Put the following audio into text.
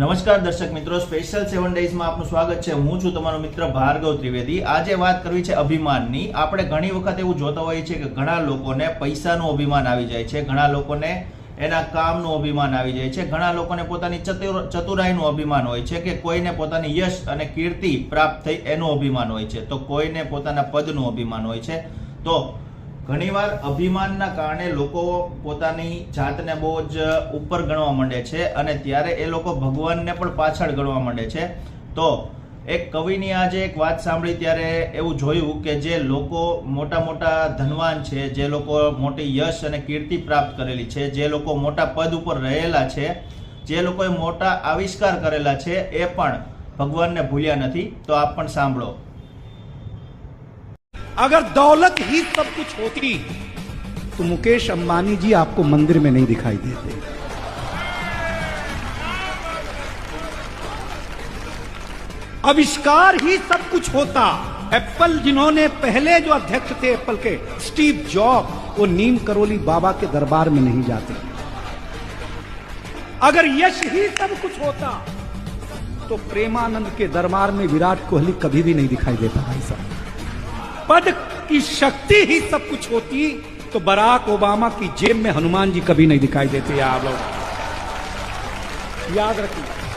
નમસ્કાર દર્શક મિત્રો, સ્પેશિયલ 7 ડેઝ માં આપનું સ્વાગત છે। હું છું તમારો મિત્ર ભાર્ગવ ત્રિવેદી। આજે વાત કરવી છે અભિમાનની। આપણે ઘણી વખત એવું જોતા હોઈએ છીએ કે ઘણા લોકોને પૈસાનું અભિમાન આવી જાય છે, ઘણા લોકોને એના કામનું અભિમાન આવી જાય છે, ઘણા લોકોને પોતાની ચતુરાઈનું અભિમાન હોય છે કે કોઈને પોતાની યશ અને કીર્તિ પ્રાપ્ત થઈ એનું અભિમાન હોય છે, તો કોઈને પોતાના પદનું અભિમાન હોય છે। તો ઘણીવાર અભિમાનના કારણે લોકો પોતાની જાતને બહુ જ ઉપર ગણવા માંડે છે અને ત્યારે એ લોકો ભગવાનને પણ પાછળ ગણવા માંડે છે। તો એક કવિની આજે એક વાત સાંભળી ત્યારે એવું જોયું કે જે લોકો મોટા મોટા ધનવાન છે, જે લોકો મોટી યશ અને કીર્તિ પ્રાપ્ત કરેલી છે, જે લોકો મોટા પદ ઉપર રહેલા છે, જે લોકોએ મોટા આવિષ્કાર કરેલા છે, એ પણ ભગવાનને ભૂલ્યા નથી। તો આપ પણ સાંભળો। अगर दौलत ही सब कुछ होती तो मुकेश अंबानी जी आपको मंदिर में नहीं दिखाई देते। आविष्कार ही सब कुछ होता। एप्पल जिन्होंने पहले जो अध्यक्ष थे एप्पल के स्टीव जॉब, वो नीम करोली बाबा के दरबार में नहीं जाते। अगर यश ही सब कुछ होता तो प्रेमानंद के दरबार में विराट कोहली कभी भी नहीं दिखाई देता। भाई साहब, पद की शक्ति ही सब कुछ होती तो बराक ओबामा की जेब में हनुमान जी कभी नहीं दिखाई देते। आप लोग याद रखिए।